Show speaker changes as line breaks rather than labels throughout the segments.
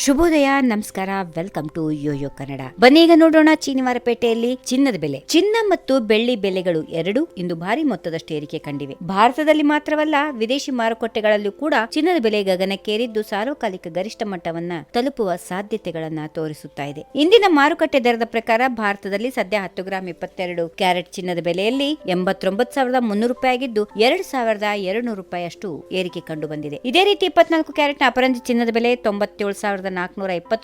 ಶುಭೋದಯ, ನಮಸ್ಕಾರ, welcome to Yoyo Kannada. ಬನ್ನಿ ಈಗ ನೋಡೋಣ ಚೀನಿವಾರಪೇಟೆಯಲ್ಲಿ ಚಿನ್ನದ ಬೆಲೆ. ಚಿನ್ನ ಮತ್ತು ಬೆಳ್ಳಿ ಬೆಲೆಗಳು ಎರಡೂ ಇಂದು ಭಾರಿ ಮೊತ್ತದಷ್ಟು ಏರಿಕೆ ಕಂಡಿವೆ. ಭಾರತದಲ್ಲಿ ಮಾತ್ರವಲ್ಲ, ವಿದೇಶಿ ಮಾರುಕಟ್ಟೆಗಳಲ್ಲೂ ಕೂಡ ಚಿನ್ನದ ಬೆಲೆ ಗಗನಕ್ಕೇರಿದ್ದು ಸಾರ್ವಕಾಲಿಕ ಗರಿಷ್ಠ ಮಟ್ಟವನ್ನ ತಲುಪುವ ಸಾಧ್ಯತೆಗಳನ್ನ ತೋರಿಸುತ್ತಾ ಇದೆ. ಇಂದಿನ ಮಾರುಕಟ್ಟೆ ದರದ ಪ್ರಕಾರ ಭಾರತದಲ್ಲಿ ಸದ್ಯ 10 ಗ್ರಾಂ 22 ಕ್ಯಾರೆಟ್ ಚಿನ್ನದ ಬೆಲೆಯಲ್ಲಿ 89,300 ರೂಪಾಯಿ ಆಗಿದ್ದು 2,200 ರೂಪಾಯಿ ಅಷ್ಟು ಏರಿಕೆ ಕಂಡು ಬಂದಿದೆ. ಇದೇ ರೀತಿ 24 ಕ್ಯಾರೆಟ್ನ ಅಪರಂಜಿ ಚಿನ್ನದ ಬೆಲೆ 97,420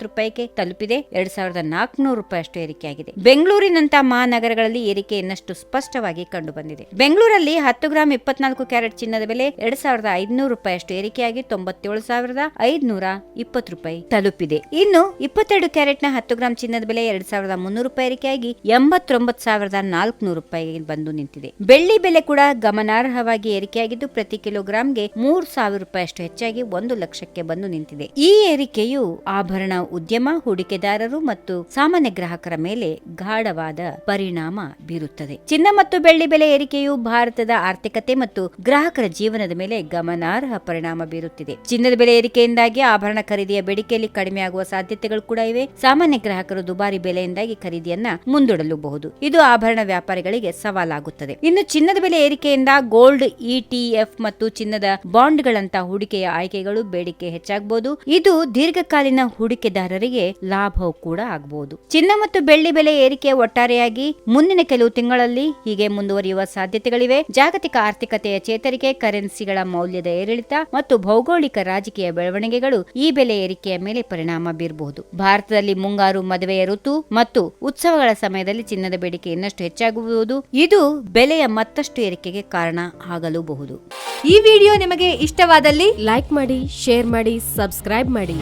ರೂಪಾಯಿಗೆ ತಲುಪಿದೆ. 2,400 ರೂಪಾಯಿ ಅಷ್ಟು ಏರಿಕೆಯಾಗಿದೆ. ಬೆಂಗಳೂರಿನಂತಹ ಮಹಾನಗರಗಳಲ್ಲಿ ಏರಿಕೆ ಇನ್ನಷ್ಟು ಸ್ಪಷ್ಟವಾಗಿ ಕಂಡು ಬಂದಿದೆ. ಬೆಂಗಳೂರಲ್ಲಿ 10 ಗ್ರಾಂ 24 ಕ್ಯಾರೆಟ್ ಚಿನ್ನದ ಬೆಲೆ 2,500 ರೂಪಾಯಿ ಅಷ್ಟು ಏರಿಕೆಯಾಗಿ 97,520 ರೂಪಾಯಿ ತಲುಪಿದೆ. ಇನ್ನು 22 ಕ್ಯಾರೆಟ್ನ 10 ಗ್ರಾಂ ಚಿನ್ನದ ಬೆಲೆ 2,300 ರೂಪಾಯಿ ಏರಿಕೆಯಾಗಿ 89,400 ರೂಪಾಯಿಗೆ ಬಂದು ನಿಂತಿದೆ. ಬೆಳ್ಳಿ ಬೆಲೆ ಕೂಡ ಗಮನಾರ್ಹವಾಗಿ ಏರಿಕೆಯಾಗಿದ್ದು ಪ್ರತಿ ಕಿಲೋಗ್ರಾಂಗೆ 3,000 ರೂಪಾಯಿ ಅಷ್ಟು ಹೆಚ್ಚಾಗಿ 1 ಲಕ್ಷಕ್ಕೆ ಬಂದು ನಿಂತಿದೆ. ಈ ಏರಿಕೆಯು ಆಭರಣ ಉದ್ಯಮ, ಹೂಡಿಕೆದಾರರು ಮತ್ತು ಸಾಮಾನ್ಯ ಗ್ರಾಹಕರ ಮೇಲೆ ಗಾಢವಾದ ಪರಿಣಾಮ ಬೀರುತ್ತದೆ. ಚಿನ್ನ ಮತ್ತು ಬೆಳ್ಳಿ ಬೆಲೆ ಏರಿಕೆಯು ಭಾರತದ ಆರ್ಥಿಕತೆ ಮತ್ತು ಗ್ರಾಹಕರ ಜೀವನದ ಮೇಲೆ ಗಮನಾರ್ಹ ಪರಿಣಾಮ ಬೀರುತ್ತಿದೆ. ಚಿನ್ನದ ಬೆಲೆ ಏರಿಕೆಯಿಂದಾಗಿ ಆಭರಣ ಖರೀದಿಯ ಬೇಡಿಕೆಯಲ್ಲಿ ಕಡಿಮೆಯಾಗುವ ಸಾಧ್ಯತೆಗಳು ಕೂಡ ಇವೆ. ಸಾಮಾನ್ಯ ಗ್ರಾಹಕರು ದುಬಾರಿ ಬೆಲೆಯಿಂದಾಗಿ ಖರೀದಿಯನ್ನ ಮುಂದೂಡಲೂಬಹುದು. ಇದು ಆಭರಣ ವ್ಯಾಪಾರಿಗಳಿಗೆ ಸವಾಲಾಗುತ್ತದೆ. ಇನ್ನು ಚಿನ್ನದ ಬೆಲೆ ಏರಿಕೆಯಿಂದ ಗೋಲ್ಡ್, ETF ಮತ್ತು ಚಿನ್ನದ ಬಾಂಡ್ಗಳಂತಹ ಹೂಡಿಕೆಯ ಆಯ್ಕೆಗಳು ಬೇಡಿಕೆ ಹೆಚ್ಚಾಗಬಹುದು. ಇದು ದೀರ್ಘಕಾಲೀನ ಹೂಡಿಕೆದಾರರಿಗೆ ಲಾಭವೂ ಕೂಡ ಆಗಬಹುದು. ಚಿನ್ನ ಮತ್ತು ಬೆಳ್ಳಿ ಬೆಲೆ ಏರಿಕೆ ಒಟ್ಟಾರೆಯಾಗಿ ಮುಂದಿನ ಕೆಲವು ತಿಂಗಳಲ್ಲಿ ಹೀಗೆ ಮುಂದುವರಿಯುವ ಸಾಧ್ಯತೆಗಳಿವೆ. ಜಾಗತಿಕ ಆರ್ಥಿಕತೆಯ ಚೇತರಿಕೆ, ಕರೆನ್ಸಿಗಳ ಮೌಲ್ಯದ ಏರಿಳಿತ ಮತ್ತು ಭೌಗೋಳಿಕ ರಾಜಕೀಯ ಬೆಳವಣಿಗೆಗಳು ಈ ಬೆಲೆ ಏರಿಕೆಯ ಮೇಲೆ ಪರಿಣಾಮ ಬೀರಬಹುದು. ಭಾರತದಲ್ಲಿ ಮುಂಗಾರು, ಮದುವೆಯ ಋತು ಮತ್ತು ಉತ್ಸವಗಳ ಸಮಯದಲ್ಲಿ ಚಿನ್ನದ ಬೇಡಿಕೆ ಇನ್ನಷ್ಟು ಹೆಚ್ಚಾಗುವುದು. ಇದು ಬೆಲೆಯ ಮತ್ತಷ್ಟು ಏರಿಕೆಗೆ ಕಾರಣ ಆಗಲೂಬಹುದು.
ಈ ವಿಡಿಯೋ ನಿಮಗೆ ಇಷ್ಟವಾದಲ್ಲಿ ಲೈಕ್ ಮಾಡಿ, ಶೇರ್ ಮಾಡಿ, ಸಬ್ಸ್ಕ್ರೈಬ್ ಮಾಡಿ.